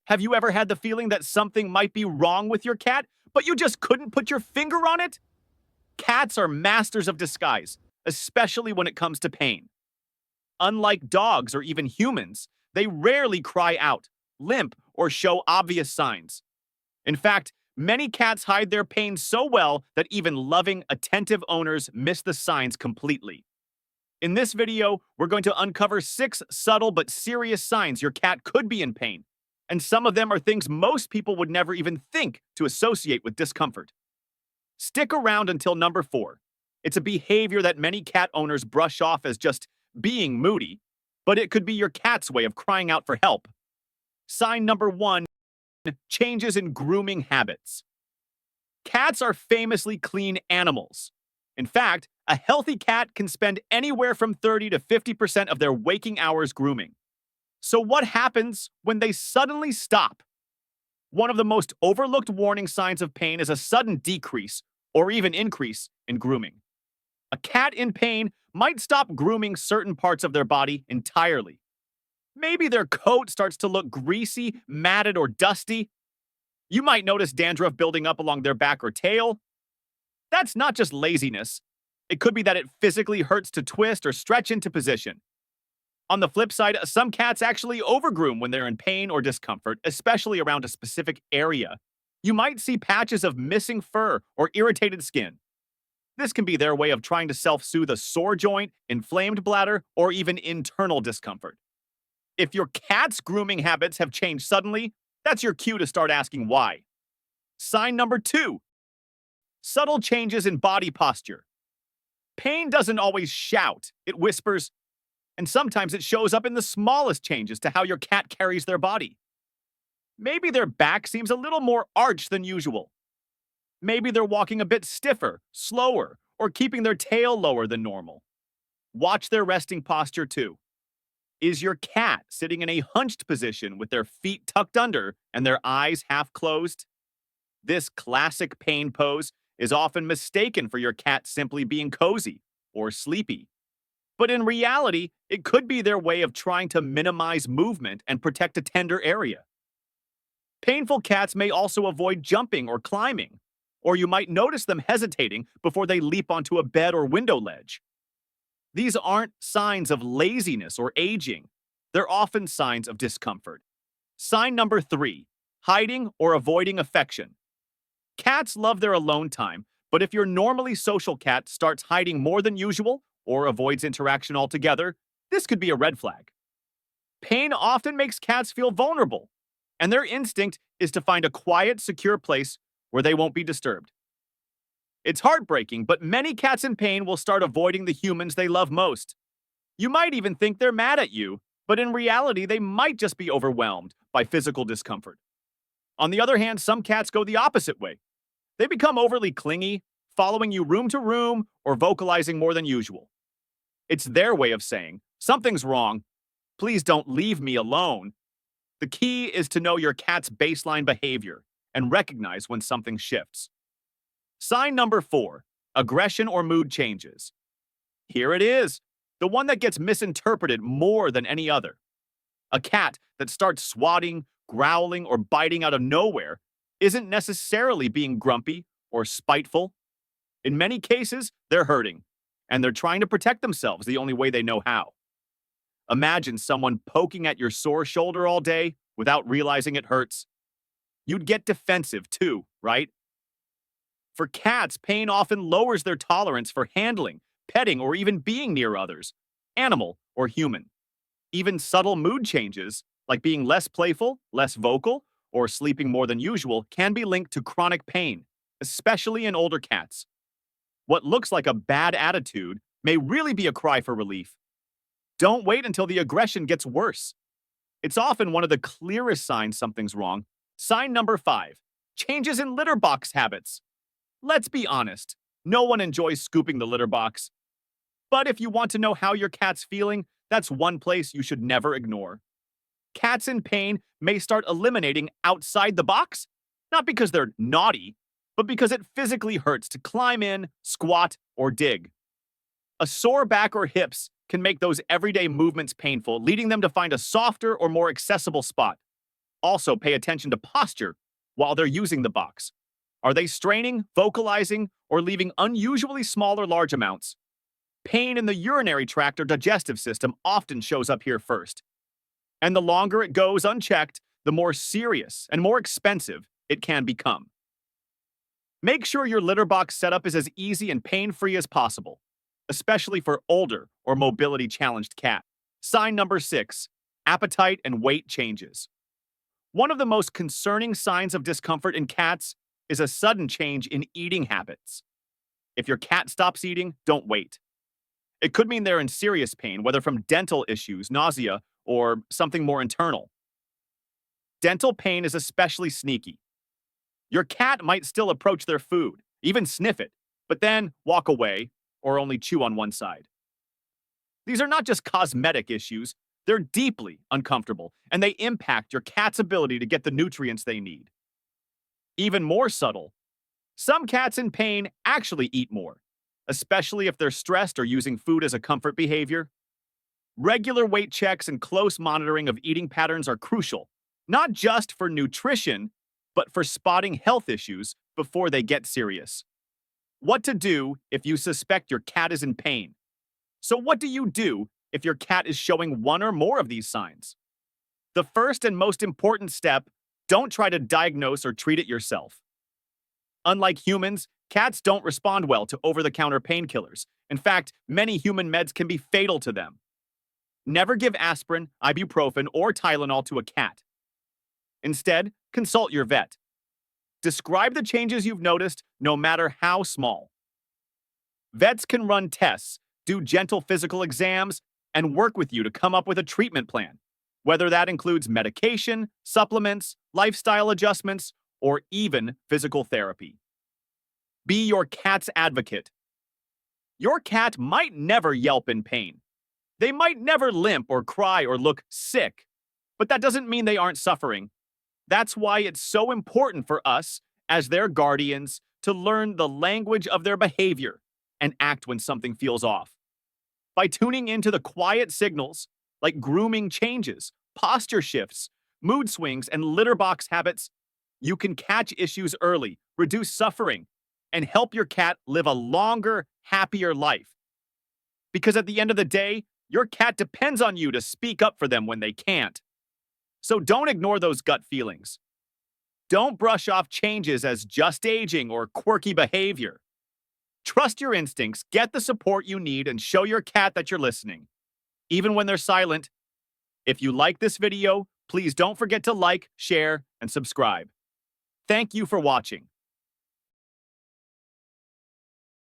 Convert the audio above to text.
Have you ever had the feeling that something might be wrong with your cat, but you just couldn't put your finger on it? Cats are masters of disguise, especially when it comes to pain. Unlike dogs or even humans, they rarely cry out, limp, or show obvious signs. In fact, many cats hide their pain so well that even loving, attentive owners miss the signs completely. In this video, we're going to uncover 6 subtle but serious signs your cat could be in pain. And some of them are things most people would never even think to associate with discomfort. Stick around until number 4. It's a behavior that many cat owners brush off as just being moody, but it could be your cat's way of crying out for help. Sign number 1, changes in grooming habits. Cats are famously clean animals. In fact, a healthy cat can spend anywhere from 30 to 50% of their waking hours grooming. So what happens when they suddenly stop? One of the most overlooked warning signs of pain is a sudden decrease or even increase in grooming. A cat in pain might stop grooming certain parts of their body entirely. Maybe their coat starts to look greasy, matted, or dusty. You might notice dandruff building up along their back or tail. That's not just laziness. It could be that it physically hurts to twist or stretch into position. On the flip side, some cats actually overgroom when they're in pain or discomfort, especially around a specific area. You might see patches of missing fur or irritated skin. This can be their way of trying to self-soothe a sore joint, inflamed bladder, or even internal discomfort. If your cat's grooming habits have changed suddenly, that's your cue to start asking why. Sign number 2, subtle changes in body posture. Pain doesn't always shout, it whispers, and sometimes it shows up in the smallest changes to how your cat carries their body. Maybe their back seems a little more arched than usual. Maybe they're walking a bit stiffer, slower, or keeping their tail lower than normal. Watch their resting posture too. Is your cat sitting in a hunched position with their feet tucked under and their eyes half closed? This classic pain pose is often mistaken for your cat simply being cozy or sleepy. But in reality, it could be their way of trying to minimize movement and protect a tender area. Painful cats may also avoid jumping or climbing, or you might notice them hesitating before they leap onto a bed or window ledge. These aren't signs of laziness or aging. They're often signs of discomfort. Sign number 3, hiding or avoiding affection. Cats love their alone time, but if your normally social cat starts hiding more than usual or avoids interaction altogether, this could be a red flag. Pain often makes cats feel vulnerable, and their instinct is to find a quiet, secure place where they won't be disturbed. It's heartbreaking, but many cats in pain will start avoiding the humans they love most. You might even think they're mad at you, but in reality, they might just be overwhelmed by physical discomfort. On the other hand, some cats go the opposite way. They become overly clingy, following you room to room or vocalizing more than usual. It's their way of saying, something's wrong, please don't leave me alone. The key is to know your cat's baseline behavior and recognize when something shifts. Sign number 4, aggression or mood changes. Here it is, the one that gets misinterpreted more than any other. A cat that starts swatting, growling, or biting out of nowhere isn't necessarily being grumpy or spiteful. In many cases, they're hurting, and they're trying to protect themselves the only way they know how. Imagine someone poking at your sore shoulder all day without realizing it hurts. You'd get defensive too, right? For cats, pain often lowers their tolerance for handling, petting, or even being near others, animal or human. Even subtle mood changes, like being less playful, less vocal, or sleeping more than usual, can be linked to chronic pain, especially in older cats. What looks like a bad attitude may really be a cry for relief. Don't wait until the aggression gets worse. It's often one of the clearest signs something's wrong. Sign number 5, changes in litter box habits. Let's be honest, no one enjoys scooping the litter box. But if you want to know how your cat's feeling, that's one place you should never ignore. Cats in pain may start eliminating outside the box, not because they're naughty, but because it physically hurts to climb in, squat, or dig. A sore back or hips can make those everyday movements painful, leading them to find a softer or more accessible spot. Also, pay attention to posture while they're using the box. Are they straining, vocalizing, or leaving unusually small or large amounts? Pain in the urinary tract or digestive system often shows up here first. And the longer it goes unchecked, the more serious and more expensive it can become. Make sure your litter box setup is as easy and pain-free as possible, especially for older or mobility-challenged cats. Sign number 6, appetite and weight changes. One of the most concerning signs of discomfort in cats is a sudden change in eating habits. If your cat stops eating, don't wait. It could mean they're in serious pain, whether from dental issues, nausea, or something more internal. Dental pain is especially sneaky. Your cat might still approach their food, even sniff it, but then walk away or only chew on one side. These are not just cosmetic issues, they're deeply uncomfortable, and they impact your cat's ability to get the nutrients they need. Even more subtle, some cats in pain actually eat more, especially if they're stressed or using food as a comfort behavior. Regular weight checks and close monitoring of eating patterns are crucial, not just for nutrition, but for spotting health issues before they get serious. What to do if you suspect your cat is in pain? So what do you do if your cat is showing one or more of these signs? The first and most important step, don't try to diagnose or treat it yourself. Unlike humans, cats don't respond well to over-the-counter painkillers. In fact, many human meds can be fatal to them. Never give aspirin, ibuprofen, or Tylenol to a cat. Instead, consult your vet. Describe the changes you've noticed, no matter how small. Vets can run tests, do gentle physical exams, and work with you to come up with a treatment plan, whether that includes medication, supplements, lifestyle adjustments, or even physical therapy. Be your cat's advocate. Your cat might never yelp in pain. They might never limp or cry or look sick, but that doesn't mean they aren't suffering. That's why it's so important for us, as their guardians, to learn the language of their behavior and act when something feels off. By tuning into the quiet signals, like grooming changes, posture shifts, mood swings, and litter box habits, you can catch issues early, reduce suffering, and help your cat live a longer, happier life. Because at the end of the day, your cat depends on you to speak up for them when they can't. So don't ignore those gut feelings. Don't brush off changes as just aging or quirky behavior. Trust your instincts, get the support you need, and show your cat that you're listening, even when they're silent. If you like this video, please don't forget to like, share, and subscribe. Thank you for watching.